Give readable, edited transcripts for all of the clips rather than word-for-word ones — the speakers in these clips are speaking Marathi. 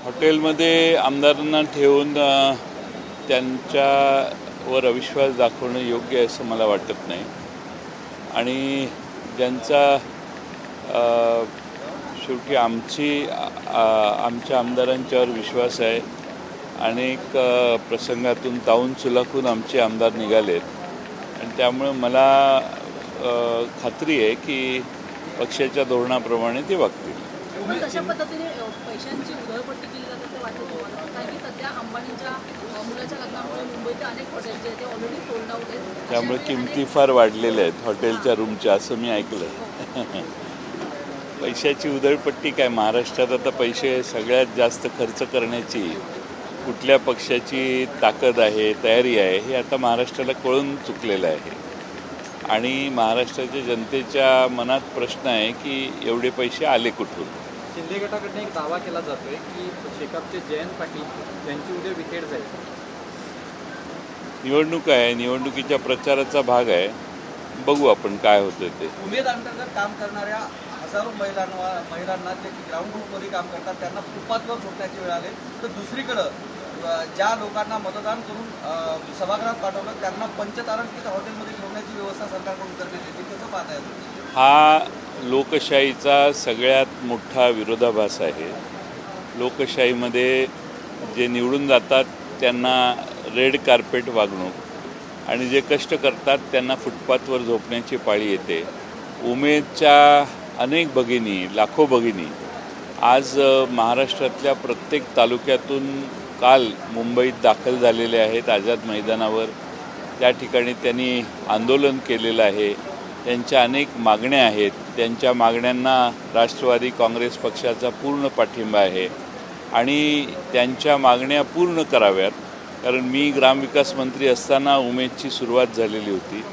हॉटेलमध्ये आमदारांना ठेवून त्यांच्यावर अविश्वास दाखवणं योग्य आहे असं मला वाटत नाही. आणि ज्यांचा शेवटी आमच्या आमदारांच्यावर विश्वास आहे. अनेक प्रसंगातून तावून सुलाखून आमचे आमदार निघालेत आणि त्यामुळे मला खात्री आहे की पक्षाच्या धोरणाप्रमाणे ते वागतील. कशा पद्धतीने पैशांची उधळपट्टी केली जाते असं वाटतं तुम्हाला? कारण की सध्या अंबानींच्या मुलाच्या लग्नामुळे मुंबईचे अनेक हॉटेल जे ते ऑलरेडी सोल्ड आउट आहेत. त्यामुळे किमती फार वाढलेल्या आहेत हॉटेलच्या रूमच्या, असं मी ऐकलं. पैशाची उधळपट्टी काय, महाराष्ट्रात आता पैसे सगळ्यात जास्त खर्च करण्याची कुठल्या पक्षाची ताकद आहे, तयारी आहे, हे आता महाराष्ट्राला कळून चुकलेलं आहे. आणि महाराष्ट्राच्या जनतेच्या मनात प्रश्न आहे की एवढे पैसे आले कुठून. शिंदे गटाकडनं एक दावा केला जातोय की शेकापचे जयंत पाटील यांची उद्या विकेट जाईल. निवडणूक आहे, निवडणुकीच्या प्रचाराचा भाग आहे. बघू आपण काय होतं ते. उमेद अंतर्गत काम करणाऱ्या हजारो महिलांना जे ग्राउंड रूटमध्ये काम करतात त्यांना फुटपाथवर झोपण्याची वेळ आले, तर दुसरीकडं ज्या लोकांना मतदान करून सभागृहात पाठवलं त्यांना पंचतारांकित हॉटेलमध्ये ठेवण्याची व्यवस्था सरकारकडून करण्यात येते. कसं पाहताय? हा लोकशाहीचा सगळ्यात मोठा विरोधाभास आहे. लोकशाहीमध्ये जे निवडून जातात त्यांना रेड कार्पेट वागणूक आणि जे कष्ट करतात त्यांना फुटपाथवर झोपण्याची पाळी येते. उमेदच्या अनेक भगिनी, लाखो भगिनी आज महाराष्ट्रातल्या प्रत्येक तालुक्यातून काल मुंबईत दाखल झालेले आहेत आझाद मैदानावर. त्या ठिकाणी त्यांनी आंदोलन केलेलं आहे. त्यांच्या अनेक मागण्या आहेत. त्यांच्या मागण्यांना राष्ट्रवादी काँग्रेस पक्षाचा पूर्ण पाठिंबा आहे आणि त्यांच्या मागण्या पूर्ण कराव्यात. कारण मी ग्रामविकास मंत्री असताना उमेदची सुरुवात झालेली होती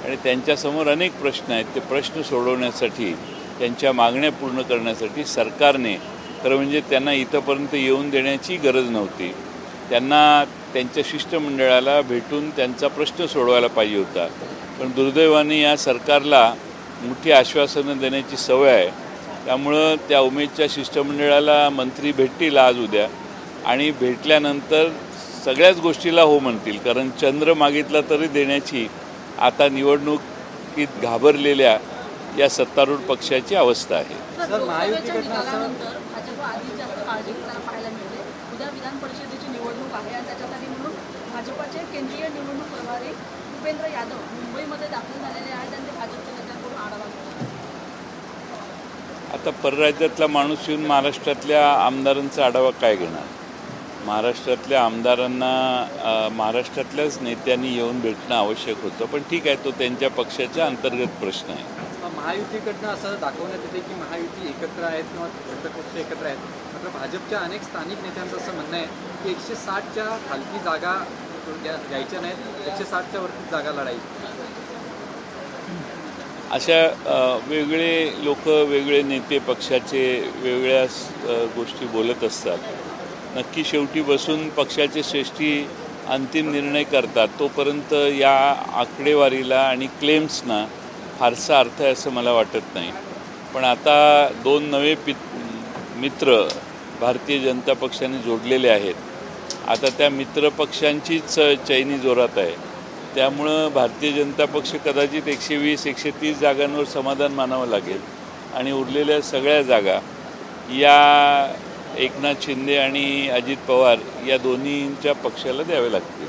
आणि त्यांच्यासमोर अनेक प्रश्न आहेत. ते प्रश्न सोडवण्यासाठी, त्यांच्या मागण्या पूर्ण करण्यासाठी सरकारने, खरं म्हणजे त्यांना इथंपर्यंत येऊन देण्याची गरज नव्हती. त्यांना त्यांच्या शिष्टमंडळाला भेटून त्यांचा प्रश्न सोडवायला पाहिजे होता. पण दुर्दैवाने या सरकारला मोठी आश्वासनं देण्याची सवय आहे. त्यामुळं त्या उमेदच्या शिष्टमंडळाला मंत्री भेटतील आज उद्या आणि भेटल्यानंतर सगळ्याच गोष्टीला हो म्हणतील. कारण चंद्र मागितला तरी देण्याची आता निवडणुकीत घाबरलेल्या या सत्तारूढ पक्षाची अवस्था आहे. सर, महायुतीकडनं असं भाजप आधी जास्त काळजी घेताना पाहायला मिळते. उद्या विधान परिषदेची निवडणूक आहे आणि त्याच्यासाठी म्हणून भाजपाचे केंद्रीय निवडणूक प्रभारी भूपेंद्र यादव मुंबईमध्ये दाखल झालेले आहेत आणि ते भाजपच्या नेत्यांकडून आढावा घेतात. आता परराज्यातला माणूस येऊन महाराष्ट्रातल्या आमदारांचा आढावा काय घेणार? महाराष्ट्रातल्या आमदारांना महाराष्ट्रातल्याच नेत्यांनी येऊन भेटणं आवश्यक होतं. पण ठीक आहे, तो त्यांच्या पक्षाचा अंतर्गत प्रश्न आहे. महायुतीकडनं असं दाखवण्यात येते की महायुती एकत्र आहेत किंवा घटकपक्ष एकत्र आहेत. मात्र भाजपच्या अनेक स्थानिक नेत्यांचं असं म्हणणं आहे की 160च्या खालती जागा घ्यायच्या नाहीत, 160च्या वरती जागा लढायची. अशा वेगळे लोक, वेगळे नेते पक्षाचे वेगळ्या गोष्टी बोलत असतात. नक्की शेवटी बसून पक्षाचे श्रेष्ठी अंतिम निर्णय करतात. तोपर्यंत या आकडेवारीला आणि क्लेम्सना फारसा अर्थ आहे असं मला वाटत नाही. पण आता दोन नवे मित्र भारतीय जनता पक्षाने जोडलेले आहेत. आता त्या मित्रपक्षांचीच चैनी जोरात आहे. त्यामुळं भारतीय जनता पक्ष कदाचित 120-130 जागांवर समाधान मानावं लागेल आणि उरलेल्या सगळ्या जागा या एकनाथ शिंदे आणि अजित पवार या दोन्हींच्या पक्षाला द्यावे लागतील.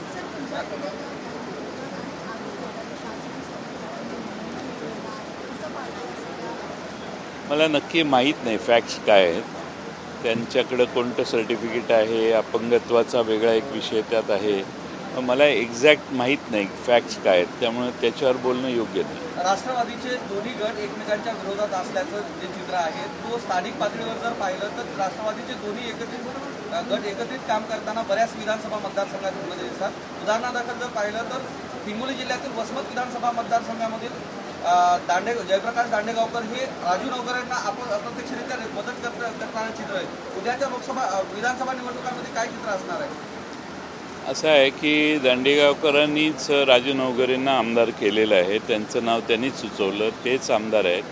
मला नक्की माहीत नाही फॅक्ट्स काय आहेत. त्यांच्याकडं कोणतं सर्टिफिकेट आहे, अपंगत्वाचा वेगळा एक विषय त्यात आहे. मला एक्झॅक्ट माहीत नाही फॅक्ट्स काय आहेत, त्यामुळे त्याच्यावर बोलणं योग्य नाही. राष्ट्रवादीचे दोन्ही गट एकमेकांच्या विरोधात असल्याचं जे चित्र आहे, तो स्थानिक पातळीवर जर पाहिलं तर राष्ट्रवादीचे दोन्ही गट एकत्रित काम करताना बऱ्याच विधानसभा मतदारसंघांमध्ये दिसतात. उदाहरणादाखल जर पाहिलं तर हिंगोली जिल्ह्यातील वसमत विधानसभा मतदारसंघामधील जयप्रकाश दांडेगावकर हे राजू नवकर यांना अप्रत्यक्षरित्या मदत करताना चित्र आहे. उद्याच्या विधानसभा निवडणुकांमध्ये काय चित्र असणार आहे? असं आहे की दांडेगावकरांनीच राजू नवकरेंना आमदार केलेलं आहे. त्यांचं नाव त्यांनीच सुचवलं, तेच आमदार आहेत.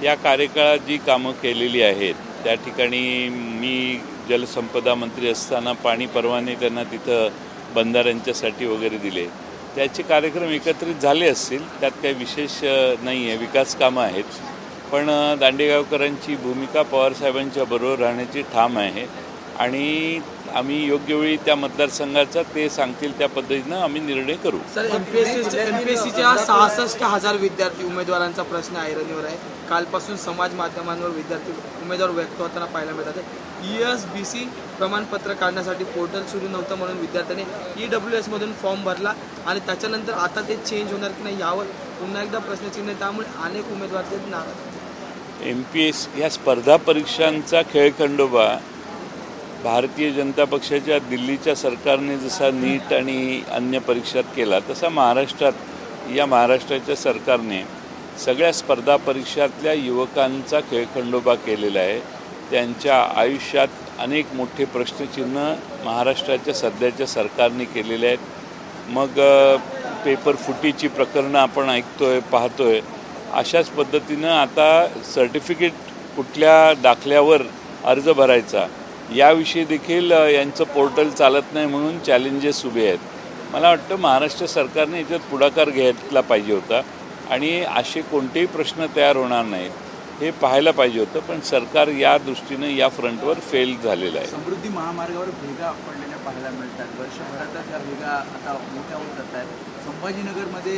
या कार्यकाळात जी कामं केलेली आहेत त्या ठिकाणी मी जलसंपदा मंत्री असताना पाणी परवाने त्यांना तिथं बंधाऱ्यांच्यासाठी वगैरे दिले. त्याचे कार्यक्रम एकत्रित झाले असतील, त्यात काही विशेष नाही आहे, विकास कामं आहेत. पण दांडेगावकरांची भूमिका पवारसाहेबांच्या बरोबर राहण्याची ठाम आहे आणि आम्ही योग्य वेळी त्या मतदारसंघाचा ते सांगतील त्या पद्धतीनं आम्ही निर्णय करू. सर, एमपीएससीच्या 66,000 विद्यार्थी उमेदवारांचा प्रश्न ऐरणीवर आहे. कालपासून समाज माध्यमांवर विद्यार्थी उमेदवार व्यक्त होताना पाहायला मिळतात. ESBC प्रमाणपत्र काढण्यासाठी पोर्टल सुरू नव्हतं म्हणून विद्यार्थ्यांनी EWS मधून फॉर्म भरला आणि त्याच्यानंतर आता ते चेंज होणार की नाही यावर पुन्हा एकदा प्रश्नचिन्ह. त्यामुळे अनेक उमेदवार ते नाराज. MPS ह्या स्पर्धा परीक्षांचा खेळखंडोबा भारतीय जनता पक्षाच्या दिल्लीच्या सरकारने जसा नीट आणि अन्य परीक्षात केला तसा महाराष्ट्राच्या सरकारने सगळ्या स्पर्धा परीक्षातल्या युवकांचा खेळखंडोबा केलेला आहे. त्यांच्या आयुष्यात अनेक मोठे प्रश्नचिन्ह महाराष्ट्राच्या सध्याच्या सरकारने केलेले आहेत. मग पेपर फुटीची प्रकरणं आपण ऐकतोय, पाहतोय. अशाच पद्धतीनं आता सर्टिफिकेट कुठल्या दाखल्यावर अर्ज भरायचा याविषयी देखील यांचं पोर्टल चालत नाही म्हणून चॅलेंजेस उभे आहेत. मला वाटतं महाराष्ट्र सरकारने याच्यात पुढाकार घ्यायला पाहिजे होता आणि असे कोणतेही प्रश्न तयार होणार नाहीत हे पाहायला पाहिजे होतं. पण सरकार या दृष्टीनं या फ्रंटवर फेल झालेलं आहे. समृद्धी महामार्गावर भेगा पडलेल्या पाहायला मिळतात. वर्षभरातच त्या भेगा आता मोठ्या होत जात आहेत. संभाजीनगरमध्ये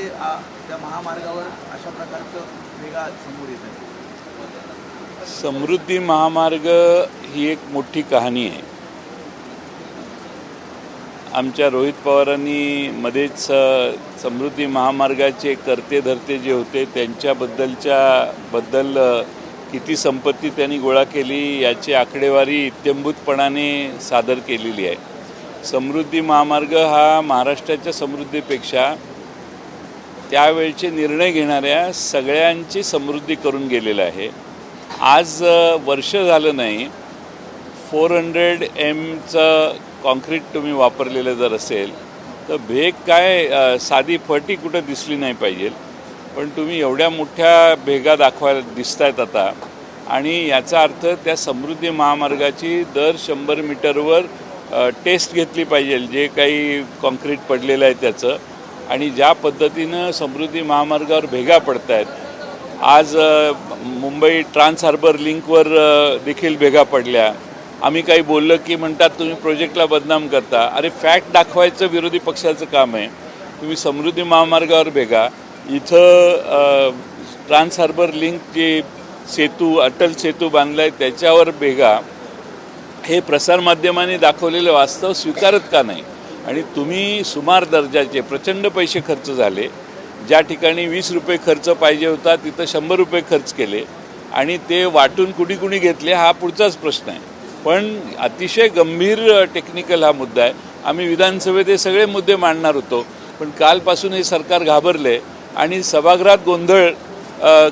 त्या महामार्गावर अशा प्रकारचं भेगा समोर येत आहेत. समृद्धी महामार्ग ही एक मोठी कहाणी आहे. आमच्या रोहित पवारांनी मध्येच समृद्धी महामार्गाचे करते धरते जे होते त्यांच्याबद्दल किती संपत्ती त्यांनी गोळा केली याची आकडेवारी इत्यंभूतपणाने सादर केलेली आहे. समृद्धी महामार्ग हा महाराष्ट्राच्या समृद्धीपेक्षा त्यावेळचे निर्णय घेणाऱ्या सगळ्यांची समृद्धी करून गेलेला आहे. आज वर्ष झालं नाही 400M कॉन्क्रीट तुम्ही वापरलेलं जर असेल तर भेग काय साधी फटी कुठं दिसली नाही पाहिजे. पण तुम्ही एवढ्या मोठ्या भेगा दाखवायला दिसत आहेत आता आणि याचा अर्थ त्या समृद्धी महामार्गाची दर 100 मीटरवर टेस्ट घेतली पाहिजे जे काही कॉन्क्रीट पडलेलं आहे त्याचं. आणि ज्या पद्धतीनं समृद्धी महामार्गावर भेगा पडत आहेत, आज मुंबई ट्रान्स हार्बर लिंकवर देखील भेगा पडल्या. आम्ही काही बोललं की म्हणतात तुम्ही प्रोजेक्टला बदनाम करता. अरे फॅक्ट दाखवायचं विरोधी पक्षाचं काम आहे. तुम्ही समृद्धी महामार्गावर भेगा, इथं ट्रान्स हार्बर लिंक जे सेतू अटल सेतू बांधला आहे त्याच्यावर भेगा, हे प्रसारमाध्यमांनी दाखवलेलं वास्तव स्वीकारत का नाही. आणि तुम्ही सुमार दर्जाचे प्रचंड पैसे खर्च झाले. ज्या ठिकाणी 20 रुपये खर्च पाहिजे होता तिथं 100 रुपये खर्च केले आणि ते वाटून कुणी घेतले हा पुढचाच प्रश्न आहे. पण अतिशय गंभीर टेक्निकल हा मुद्दा आहे. आम्ही विधानसभेत हे सगळे मुद्दे मांडणार होतो पण कालपासून हे सरकार घाबरले आणि सभागृहात गोंधळ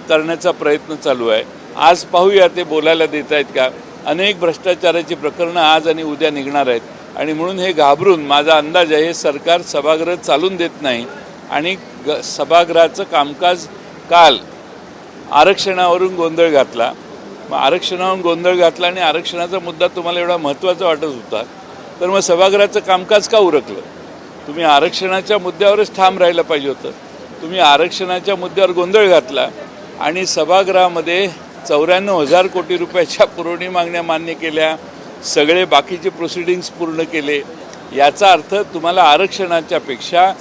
करण्याचा प्रयत्न चालू आहे. आज पाहूया ते बोलायला देत आहेत का. अनेक भ्रष्टाचाराची प्रकरणं आज आणि उद्या निघणार आहेत आणि म्हणून हे घाबरून माझा अंदाज आहे हे सरकार सभागृह चालून देत नाही आणि सभागृहाचं कामकाज काल आरक्षणावरून गोंधळ घातला. मग आरक्षणावरून गोंधळ घातला आणि आरक्षणाचा मुद्दा तुम्हाला एवढा महत्त्वाचा वाटत होता तर मग सभागृहाचं कामकाज का उरकलं. तुम्ही आरक्षणाच्या मुद्द्यावरच ठाम राहिलं पाहिजे होतं. तुम्ही आरक्षणाच्या मुद्द्यावर गोंधळ घातला आणि सभागृहामध्ये 94,000 कोटी रुपयाच्या पुरवणी मागण्या मान्य केल्या, सगळे बाकीचे प्रोसिडिंग्स पूर्ण केले. याचा अर्थ तुम्हाला आरक्षणाच्या पेक्षा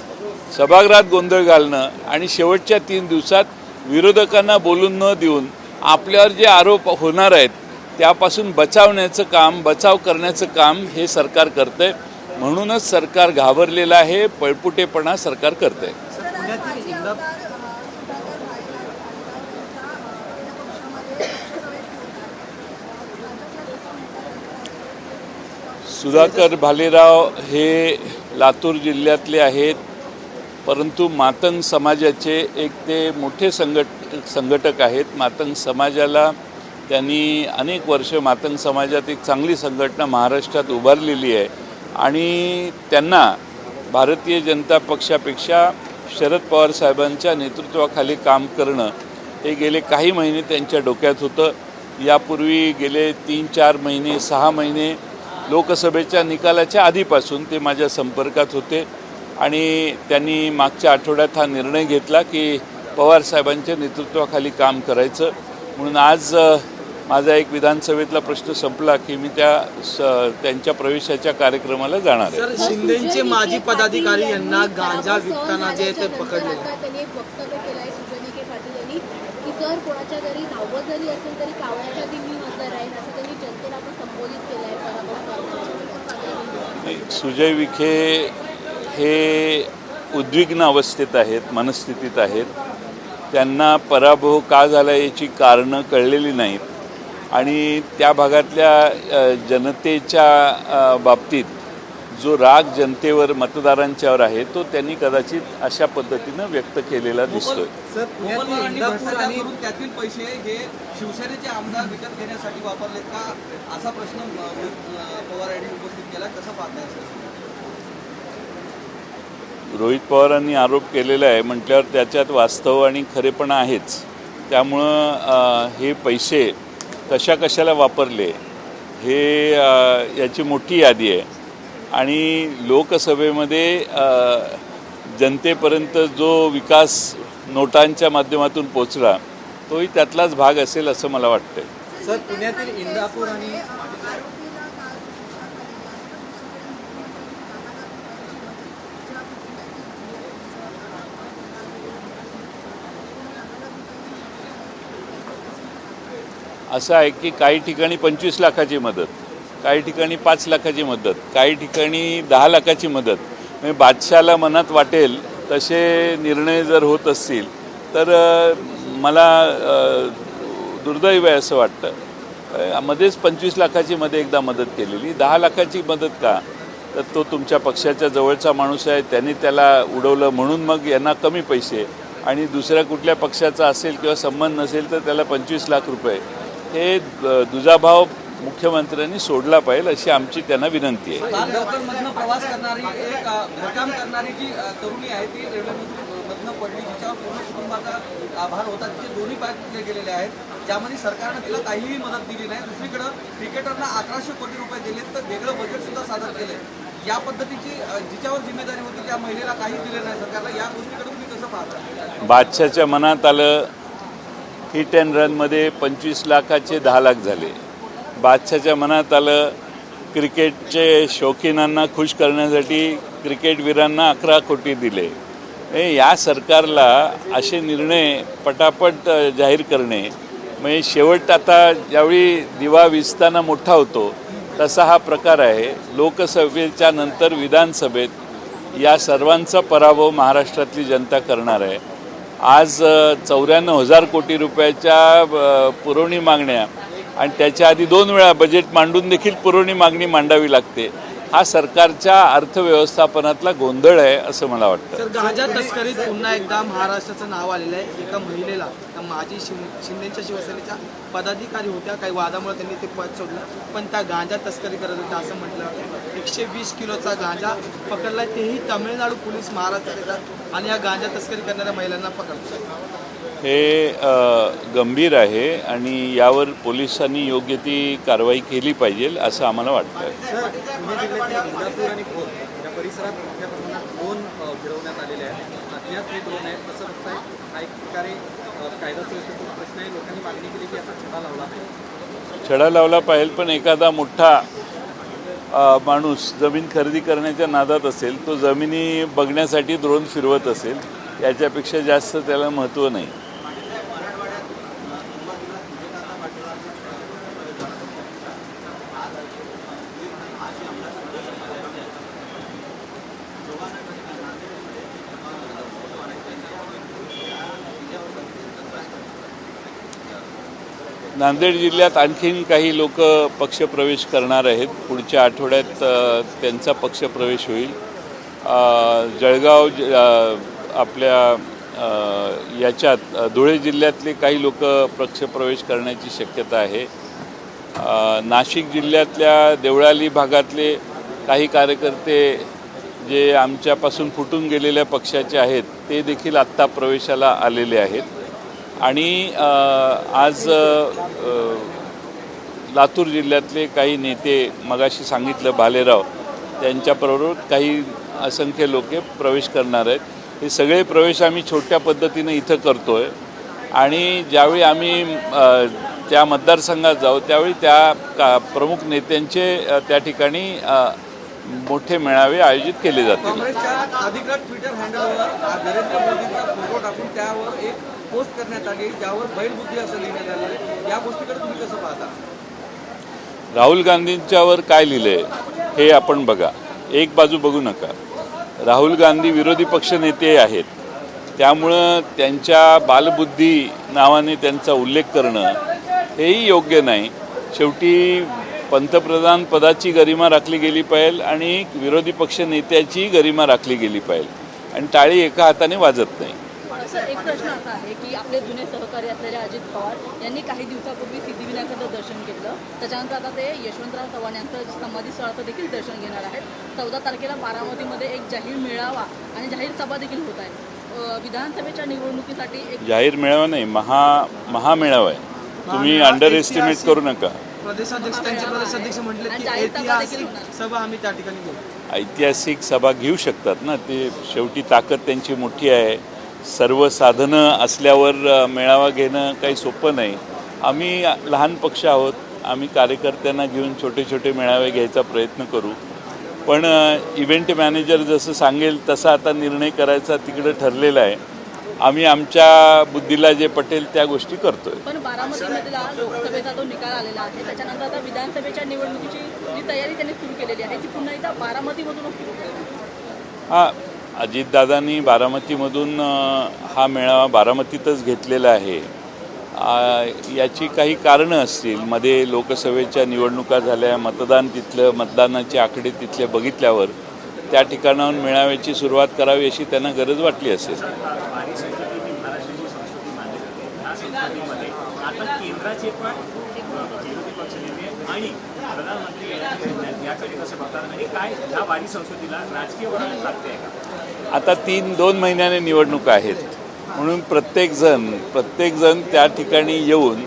सभागृहात गोंधळ घालणं आणि शेवटच्या 3 दिवसात विरोधकांना बोलून न देऊन आपल्यावर जे आरोप होणार आहेत त्यापासून बचाव करण्याचं काम हे सरकार करतंय. म्हणूनच सरकार घाबरलेलं आहे, पळपुटेपणा सरकार करतंय. सुधाकर भालेराव हे लातूर जिल्ह्यातले आहेत परंतु मातंग समाजाचे एक ते मोठे संघटक आहेत. मातंग समाजाला त्यांनी अनेक वर्ष मातंग समाजात एक चांगली संघटना महाराष्ट्रात उभारलेली आहे आणि त्यांना भारतीय जनता पक्षापेक्षा शरद पवार साहेबांच्या नेतृत्वाखाली काम करणं हे गेले काही महिने त्यांच्या डोक्यात होतं. यापूर्वी गेले 3-4 महिने 6 महिने लोकसभेच्या निकालाच्या आधीपासून ते माझ्या संपर्कात होते आणि त्यांनी मागच्या आठवड्यात हा निर्णय घेतला की पवारसाहेबांच्या नेतृत्वाखाली काम करायचं. म्हणून आज माझा एक विधानसभेतला प्रश्न संपला की मी त्यांच्या प्रवेशाच्या कार्यक्रमाला जाणार आहे. सर, शिंदेचे माजी पदाधिकारी यांना गांजा विकताना जे ते पकडले. त्यांनी एक वक्तव्य केलं आहे सुजय पाटील यांनी की जर कोणाच्या घरी 90 जरी असेल तरी कावळ्याच्या आधी मी हजर राहीन असं त्यांनी जनतेला पण संबोधित केलं आहे पराभव. सुजय विखे हे उद्विग्न अवस्थेत आहेत, मनस्थितीत आहेत. त्यांना पराभव का झाला याची कारणं कळलेली नाहीत आणि त्या भागातल्या जनतेच्या बाबतीत जो राग जनतेवर मतदारांच्यावर आहे तो त्यांनी कदाचित अशा पद्धतीनं व्यक्त केलेला दिसतोय. सर, मोबाईल करून त्यातील पैसे हे शिवसेनेचे आमदार विकत घेण्यासाठी वापरलेत का असा प्रश्न पवार यांनी उपस्थित केला. कसं पाहताय सर? रोहित पवारांनी आरोप केलेला आहे म्हटल्यावर त्याच्यात वास्तव आणि खरेपणा आहेच. त्यामुळं हे पैसे कशाला वापरले हे याची मोठी यादी आहे आणि लोकसभेमध्ये जनतेपर्यंत जो विकास नोटांच्या माध्यमातून पोचला तोही त्यातलाच भाग असेल असं मला वाटतं. सर, पुण्यातील इंदापूर आणि असं आहे की काही ठिकाणी 25 लाखाची मदत, काही ठिकाणी 5 लाखाची मदत, काही ठिकाणी 10 लाखाची मदत. म्हणजे बादशाला मनात वाटेल तसे निर्णय जर होत असतील तर मला दुर्दैव आहे असं वाटतं. मध्येच 25 लाखाची मध्ये एकदा मदत केलेली, 10 लाखाची मदत का? तर तो तुमच्या पक्षाच्या जवळचा माणूस आहे, त्यांनी त्याला उडवलं म्हणून मग यांना कमी पैसे, आणि दुसऱ्या कुठल्या पक्षाचा असेल किंवा संबंध नसेल तर त्याला 25 लाख रुपये. हे दुजाभाव मुख्यमंत्र्यांनी सोडला पाहिजे अशी आमची त्यांना विनंती आहे. मधनं प्रवास करणारी एक घरकाम करणारी जी तरुणी आहे ती रेल्वेमधनं पडली, जिच्यावर पूर्ण कुटुंबाचा आभार होता. तिचे दोन्ही पाय तुटले गेलेले आहेत, ज्यामध्ये सरकारनं तिला काहीही मदत दिली नाही. दुसरीकडं क्रिकेटरना 1100 कोटी रुपये दिलेत तर वेगळं बजेट सुद्धा सादर केलंय. या पद्धतीची जिच्यावर जिम्मेदारी होती त्या महिलेला काही दिले नाही सरकारला. या गोष्टीकडे तुम्ही कसं पाहता? बादशाच्या मनात आलं हिट अँड रनमध्ये 25 लाखाचे 10 लाख झाले. बादशाच्या मनात आलं क्रिकेटचे शौकीनांना खुश करण्यासाठी क्रिकेटवीरांना 11 कोटी दिले. या सरकारला असे निर्णय पटापट जाहीर करणे म्हणजे शेवट आता ज्यावेळी दिवा विझताना मोठा होतो तसा हा प्रकार आहे. लोकसभेच्या नंतर विधानसभेत या सर्वांचा पराभव महाराष्ट्रातली जनता करणार आहे. आज 94,000 कोटी रुपयाच्या पुरवणी मागण्या आणि त्याच्या आधी 2 वेळा बजेट मांडून देखील पुरवणी मागणी मांडावी लागते. हा सरकारच्या अर्थव्यवस्थापनातला गोंधळ आहे असं मला वाटतं. सर, गांजा तस्करीत पुन्हा एकदा महाराष्ट्राचं नाव आलेलं आहे. एका महिलेला त्या माजी शिंदेच्या शिवसेनेच्या पदाधिकारी होत्या, काही वादामुळे त्यांनी ते पद सोडलं, पण त्या गांजा तस्करी करत होत्या असं म्हटलं. 120 किलोचा गांजा पकडला, तेही तामिळनाडू पोलीस महाराष्ट्रात येतात आणि या गांजा तस्करी करणाऱ्या महिलांना पकडतात. हे गंभीर आहे आणि यावर पोलिसांनी योग्य ती कारवाई केली पाहिजे असं आम्हाला वाटतं. सर, पुणे जिल्ह्यातील इंदापूर आणि भोर या परिसरात मोठ्या प्रमाणात ड्रोन फिरवण्यात आलेले आहेत. अज्ञात हे ड्रोन आहेत. कसं बघताय? हा एक प्रकारे कायदा सुव्यवस्थेचा प्रश्न आहे. लोकांनी मागणी केली की याचा छडा लावला पाहिजे. छडा लावला पाहिजे, पण एखादा मोठा माणूस जमीन खरेदी करण्याच्या नादात असेल, तो जमिनी बघण्यासाठी ड्रोन फिरवत असेल, याच्यापेक्षा जास्त त्याला महत्त्व नाही. नांदेड जिल्ह्यात आणखीन काही लोक पक्षप्रवेश करणार आहेत. पुढच्या आठवड्यात त्यांचा पक्षप्रवेश होईल. जळगाव आपल्या याच्यात धुळे जिल्ह्यातले काही लोक पक्षप्रवेश करण्याची शक्यता आहे. नाशिक जिल्ह्यातल्या देवळाली भागातले काही कार्यकर्ते जे आमच्यापासून फुटून गेलेल्या पक्षाचे आहेत ते देखील आत्ता प्रवेशाला आलेले आहेत. आणि आज लातूर जिल्ह्यातले काही नेते मगाशी सांगितलं भालेराव त्यांच्याबरोबर काही असंख्य लोक प्रवेश करणार आहेत. हे सगळे प्रवेश आम्ही छोट्या पद्धतीनं इथं करतो आहे आणि ज्यावेळी आम्ही त्या मतदारसंघात जाऊ त्यावेळी त्या प्रमुख नेत्यांचे त्या ठिकाणी मोठे मेळावे आयोजित केले जातील. काँग्रेसच्या अधिकृत ट्विटर हँडलवर नरेंद्र मोदींचा फोटो टाकून त्यावर एक पोस्ट करण्यात आली ज्यावर बैलबुद्धी असं लिहिण्यात आलं आहे. या गोष्टीकडे तुम्ही कसं पाहता? राहुल गांधींच्यावर काय लिहिलंय हे आपण बघा. एक बाजू बघू नका. राहुल गांधी विरोधी पक्ष नेते आहेत, त्यामुळं त्यांच्या बालबुद्धी नावाने त्यांचा उल्लेख करणं हेही योग्य नाही. शेवटी पंतप्रधान पदाची गरिमा राखली गेली पाहिजे आणि विरोधी पक्ष नेत्याची गरिमा राखली गेली पाहिजे आणि टाळी एका हाताने वाजत नाही. सर, एक प्रश्न असा आहे की आपले जुने सहकारी असलेले अजित पवार यांनी काही दिवसापूर्वी सिद्धिविनायकाचं दर्शन घेतलं. त्याच्यानंतर आता ते यशवंतराव चव्हाण यांचं समाधी स्थळाचं देखील दर्शन घेणार आहेत. 14 तारखेला बारामतीमध्ये एक जाहीर मेळावा आणि जाहीर सभा देखील होत आहे. विधानसभेच्या निवडणुकीसाठी एक जाहीर मेळावा नाही, महामेळावा आहे. तुम्ही अंडर एस्टिमेट करू नका. त्यांचे प्रदेशाध्यक्ष म्हटले की ऐतिहासिक सभा आम्ही त्या ठिकाणी घेऊ. ऐतिहासिक सभा घेऊ शकतात ना, ते शेवटी ताकद त्यांची मोठी आहे. सर्व साधनं असल्यावर मेळावा घेणं काही सोपं नाही. आम्ही लहान पक्ष आहोत, आम्ही कार्यकर्त्यांना घेऊन छोटे छोटे मेळावे घ्यायचा प्रयत्न करू. पण इव्हेंट मॅनेजर जसं सांगेल तसा आता निर्णय करायचा तिकडं ठरलेला आहे. आम्ही आमच्या बुद्धीला जे पटेल त्या गोष्टी करतोय. पण बारामतीमधला लोकसभेचा तो निकाल आलेला आहे. त्याच्यानंतर आता विधानसभेच्या निवडणुकीची जी तयारी त्यांनी सुरू केलेली आहे ती पुन्हा एकदा बारामतीमधूनच सुरू केली. हा, अजितदादांनी बारामतीमधून हा मेळावा बारामतीतच घेतलेला आहे. याची काही कारणं असतील. मध्ये लोकसभेच्या निवडणुका झाल्या, मतदान तिथलं, मतदानाचे आकडे तिथले बघितल्यावर त्या ठिकाणाहून मेळाव्याची सुरुवात करावी अशी त्यांना गरज वाटली असेल. आता केंद्राचे पण विरोधी पक्षनेते आणि प्रधानमंत्री याकडे कसं बघतात आणि काय ह्या वारी संस्कृतीला राजकीय वळण लागते का? आता 2 महिन्याने निवडणुका आहेत म्हणून प्रत्येकजण त्या ठिकाणी येऊन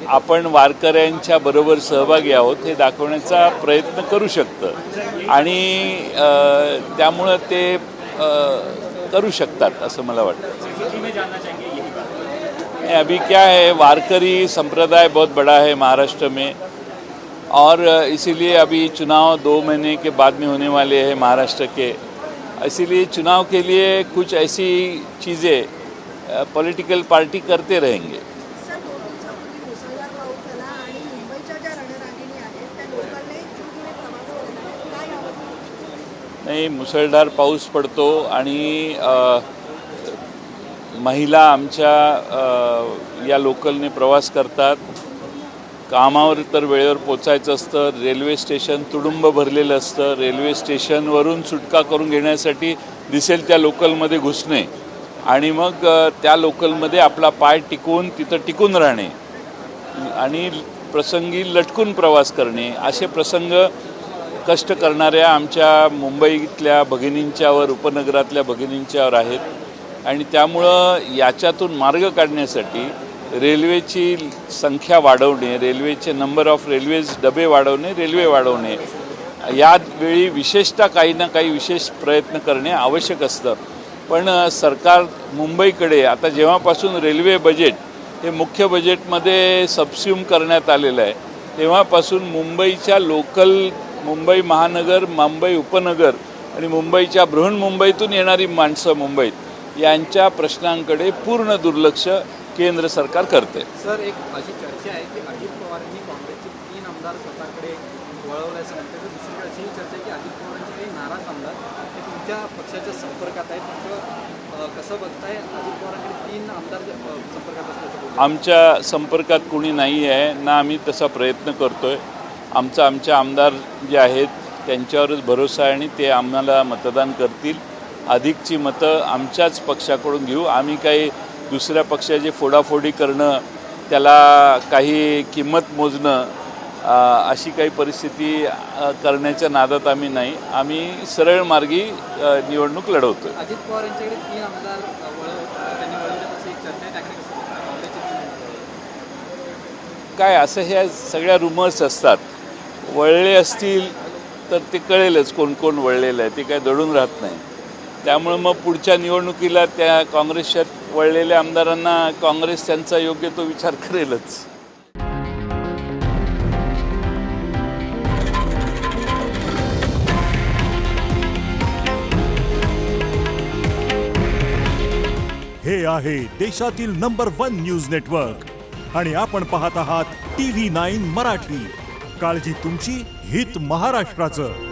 आपण वारकऱ्यांच्या बरोबर सहभागी आहोत हे दाखवण्याचा प्रयत्न करू शकतं आणि त्यामुळं ते करू शकतात असं मला वाटतं. अभी क्या है, वारकरी संप्रदाय बहुत बड़ा है महाराष्ट्र में और इसीलिए अभी चुनाव 2 महीने के बाद में होने वाले हैं महाराष्ट्र के. इसीलिए चुनाव के लिए कुछ ऐसी चीज़ें पॉलिटिकल पार्टी करते रहेंगे. सर, 2 दिवसापूर्वी मुसळधार पाऊस झाला आणि मुंबईच्या ज्या रणरागिणी आहेत त्या लोकांनी चुकीने प्रवास केला. काय यावर? नाही, मुसळधार पाऊस पडतो आणि महिला आमच्या या लोकलने प्रवास करतात. कामावर तर वेळेवर पोचायचं असतं. रेल्वे स्टेशन तुडुंब भरलेलं असतं. रेल्वे स्टेशनवरून सुटका करून घेण्यासाठी दिसेल त्या लोकलमध्ये घुसणे आणि मग त्या लोकलमध्ये आपला पाय टिकवून तिथं टिकून राहणे आणि प्रसंगी लटकून प्रवास करणे असे प्रसंग कष्ट करणाऱ्या आमच्या मुंबईतल्या भगिनींच्यावर, उपनगरातल्या भगिनींच्यावर आहेत आणि त्यामुळं याच्यातून मार्ग काढण्यासाठी रेल्वेची संख्या वाढवणे, रेल्वेचे नंबर ऑफ रेल्वेज डबे वाढवणे, रेल्वे वाढवणे, यावेळी विशेषतः काही ना काही विशेष प्रयत्न करणे आवश्यक असतं. पण सरकार मुंबईकडे आता जेव्हापासून रेल्वे बजेट हे मुख्य बजेटमध्ये सबस्यूम करण्यात आलेलं आहे तेव्हापासून मुंबईच्या लोकल, मुंबई महानगर, मुंबई उपनगर आणि मुंबईच्या बृहन्मुंबईतून येणारी माणसं मुंबईत यांच्या प्रश्नांकडे पूर्ण दुर्लक्ष केंद्र सरकार करते. सर, एक अशी चर्चा आहे की अजित पवारांनी काँग्रेसचे 3 आमदार स्वतःकडे वळवल्याचं म्हणते. तर दुसरीकडे अशी चर्चा आहे की अजित पवारांचे काही नाराज आमदार ते तुमच्या पक्षाच्या संपर्कात आहेत. तुमचं कसं बघताय? अजित पवारांकडे 3 आमदार संपर्कात असल्याचं आमच्या संपर्कात कोणी नाही आहे ना, आम्ही तसा प्रयत्न करतोय. आमच्या आमदार जे आहेत त्यांच्यावरच भरोसा आहे आणि ते आम्हाला मतदान करतील. अधिकची मतं आमच्याच पक्षाकडून घेऊ. आम्ही काही दुसऱ्या पक्षाची फोडाफोडी करणं, त्याला काही किंमत मोजणं अशी काही परिस्थिती करण्याच्या नादात आम्ही नाही. आम्ही सरळ मार्गी निवडणूक लढवतो. अजित पवार यांच्याकडे 3 आमदार त्यांनी वळवल्याची एक चर्चा आहे. त्याकडे कसं काँग्रेसचे 3 काय असं ह्या सगळ्या रुमर्स असतात, वळले असतील तर ते कळेलच कोण कोण वळलेलं आहे, ते काय दडून राहत नाही. त्यामुळे मग पुढच्या निवडणुकीला त्या काँग्रेसच्या वळलेल्या आमदारांना काँग्रेस त्यांचा योग्य तो विचार करेलच. हे आहे देशातील नंबर 1 न्यूज नेटवर्क आणि आपण पाहत आहात TV9 मराठी. काळजी तुमची, हित महाराष्ट्राचं.